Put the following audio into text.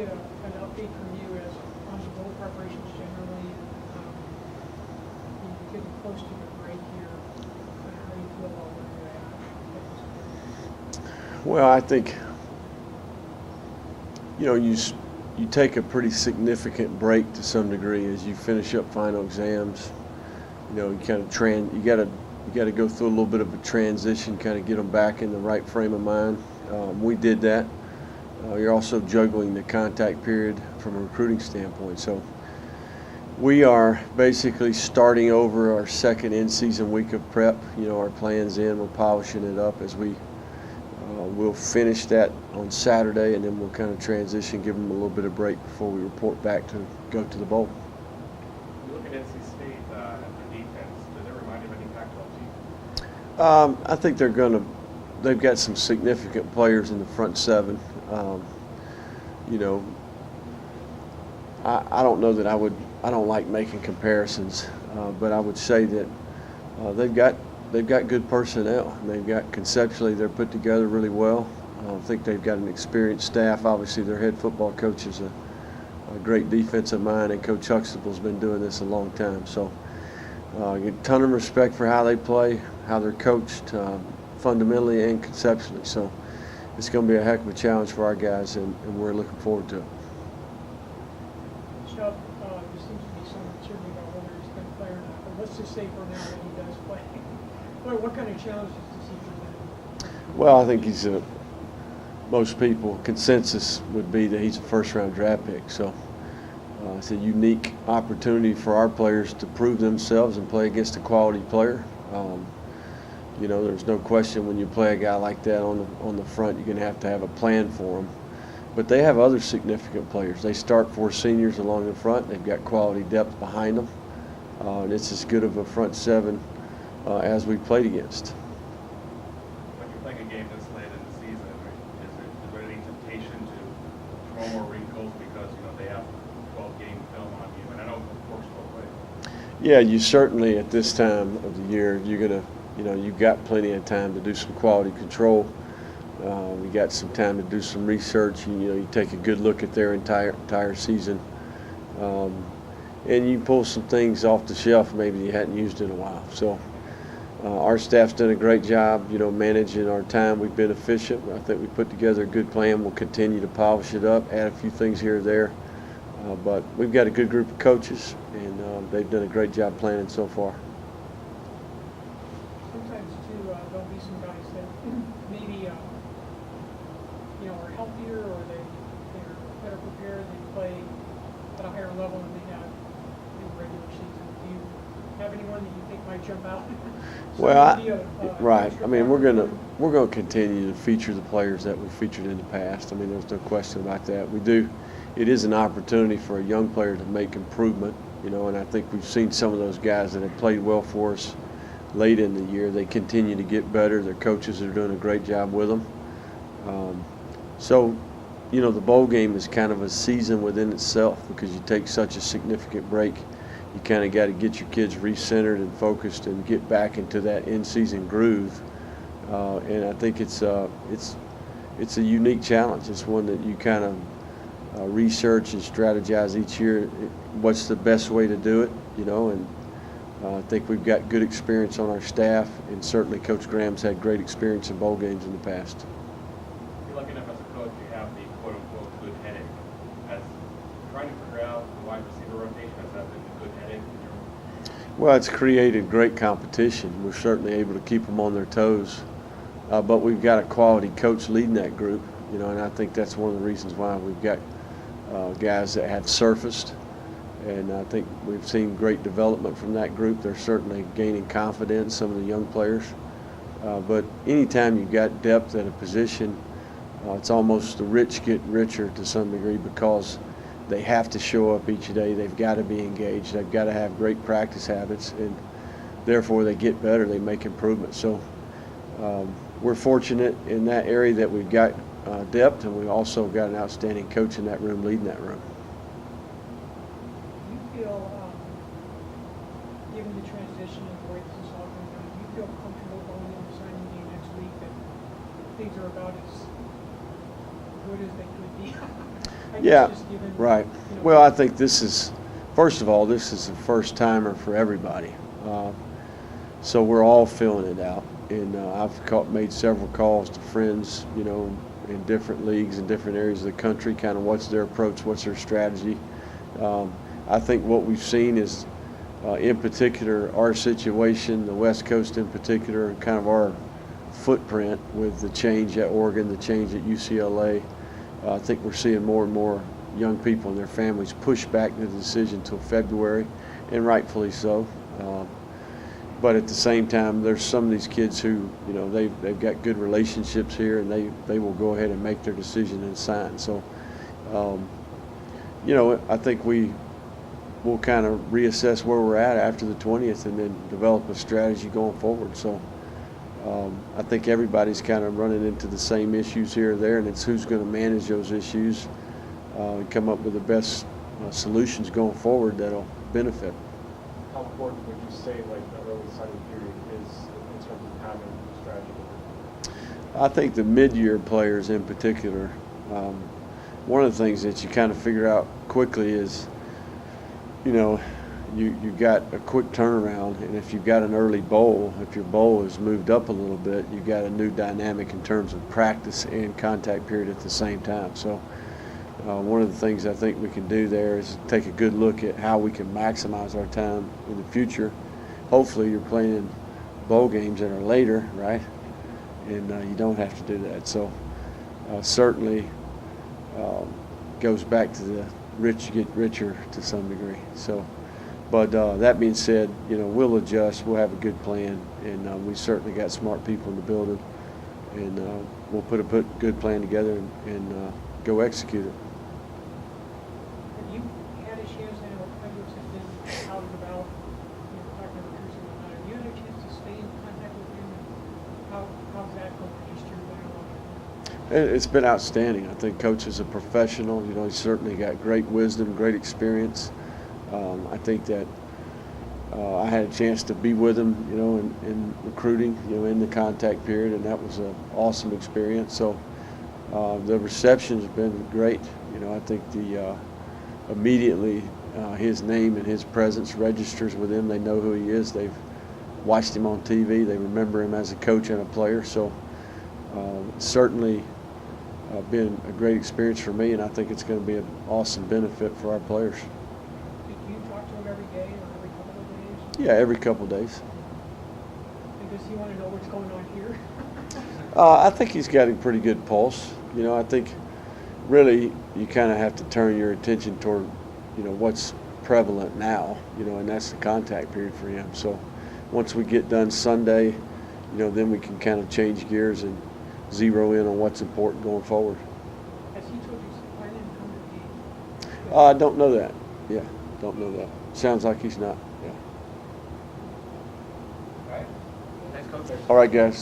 get an update from you as on the bowl preparations generally. You're getting close to your break here. How do you feel about where you're at? Well, I think, you take a pretty significant break to some degree as you finish up final exams. You kind of you got to go through a little bit of a transition, kind of get them back in the right frame of mind. We did that. You're also juggling the contact period from a recruiting standpoint. So we are basically starting over our second in-season week of prep. Our plan's in. We're polishing it up as we'll finish that on Saturday, and then we'll kind of transition, give them a little bit of break before we report back to go to the bowl. You look at NC State and their defense. Does it remind you of any Pac-12 team? I think they've got some significant players in the front seven. I don't know that I don't like making comparisons, but I would say that they've got good personnel. Conceptually, they're put together really well. I think they've got an experienced staff. Obviously, their head football coach is a great defensive mind, and Coach Huxtable's been doing this a long time. So get a ton of respect for how they play, how they're coached, fundamentally and conceptually. So it's going to be a heck of a challenge for our guys, and we're looking forward to it. Chubb, there seems to be some uncertainty about whether he's going to play or not, but let's just say for now that he does play. What kind of challenges does he present? Well, I think most people, consensus would be that he's a first-round draft pick. So it's a unique opportunity for our players to prove themselves and play against a quality player. There's no question when you play a guy like that on the front, you're going to have a plan for him. But they have other significant players. They start 4 seniors along the front. They've got quality depth behind them. And it's as good of a front seven as we played against. When you're playing a game this late in the season, is there any temptation to throw more wrinkles because they have 12-game film on you? And I know it works both ways. Yeah, you certainly at this time of the year you've got plenty of time to do some quality control. You got some time to do some research. You take a good look at their entire season, and you pull some things off the shelf maybe you hadn't used in a while. So our staff's done a great job, managing our time. We've been efficient. I think we put together a good plan. We'll continue to polish it up, add a few things here or there. But we've got a good group of coaches, and they've done a great job planning so far. Sometimes, too, there'll be some guys that maybe, are healthier or they're better prepared. They play at a higher level than they have in the regular season. Do you have anyone that you think might jump out? Well, right. We're going to continue to feature the players that we've featured in the past. There's no question about that. It is an opportunity for a young player to make improvement, and I think we've seen some of those guys that have played well for us late in the year. They continue to get better. Their coaches are doing a great job with them. The bowl game is kind of a season within itself because you take such a significant break. You kind of got to get your kids recentered and focused and get back into that in-season groove. And I think it's a unique challenge. It's one that you kind of research and strategize each year. What's the best way to do it? And I think we've got good experience on our staff, and certainly Coach Graham's had great experience in bowl games in the past. You're lucky enough as a coach, you have the quote-unquote good headache. As trying to figure out the wide receiver rotation, has that been a good headache in your own? Well, it's created great competition. We're certainly able to keep them on their toes, but we've got a quality coach leading that group, and I think that's one of the reasons why we've got guys that have surfaced. And I think we've seen great development from that group. They're certainly gaining confidence, some of the young players. But anytime you've got depth at a position, it's almost the rich get richer to some degree because they have to show up each day. They've got to be engaged. They've got to have great practice habits, and therefore they get better. They make improvements. So we're fortunate in that area that we've got depth, and we've also got an outstanding coach in that room leading that room. Given the transition and the way this is all going on, do you feel comfortable going into signing day next week that things are about as good as they could be? guess Yeah, just given, right. you know, Well, I think this is, first of all, this is a first timer for everybody. So we're all filling it out. And I've made several calls to friends, you know, in different leagues in different areas of the country, kind of what's their approach, what's their strategy. I think what we've seen is, in particular, our situation, the West Coast in particular, kind of our footprint with the change at Oregon, the change at UCLA. I think we're seeing more and more young people and their families push back the decision till February, and rightfully so. But at the same time, there's some of these kids who, you know, they've got good relationships here, and they will go ahead and make their decision and sign. So, you know, I think we'll kind of reassess where we're at after the 20th, and then develop a strategy going forward. So, I think everybody's kind of running into the same issues here or there, and it's who's going to manage those issues and come up with the best solutions going forward that'll benefit. How important would you say like the early signing period is in terms of having a strategy? I think the mid-year players in particular, one of the things that you kind of figure out quickly is, you know, you got a quick turnaround, and if you've got an early bowl, if your bowl has moved up a little bit, you've got a new dynamic in terms of practice and contact period at the same time. So one of the things I think we can do there is take a good look at how we can maximize our time in the future. Hopefully you're playing bowl games that are later, right? And you don't have to do that. So certainly goes back to the rich get richer to some degree. So, but that being said, you know, we'll adjust. We'll have a good plan, and we certainly got smart people in the building, and we'll put a good plan together and go execute it. have you had a chance, I know Edwards has been out and about, you know, talking to recruits and whatnot, have you had a chance to stay in contact with him, and how's that going, just your dialogue? It's been outstanding. I think Coach is a professional. You know, he's certainly got great wisdom, great experience. I think that I had a chance to be with him, you know, in recruiting, you know, in the contact period, and that was an awesome experience. So the reception has been great. You know, I think immediately his name and his presence registers with them. They know who he is. They've watched him on TV. They remember him as a coach and a player. So certainly been a great experience for me, and I think it's going to be an awesome benefit for our players. Do you talk to him every day or every couple of days? Yeah, every couple of days. And does he want to know what's going on here? I think he's got a pretty good pulse. You know, I think really you kind of have to turn your attention toward, you know, what's prevalent now, you know, and that's the contact period for him. So once we get done Sunday, you know, then we can kind of change gears and zero in on what's important going forward. Has he told you he's planning to come to the game? I don't know that. Yeah, don't know that. Sounds like he's not. Yeah. All right. Thanks, Coach. All right, guys.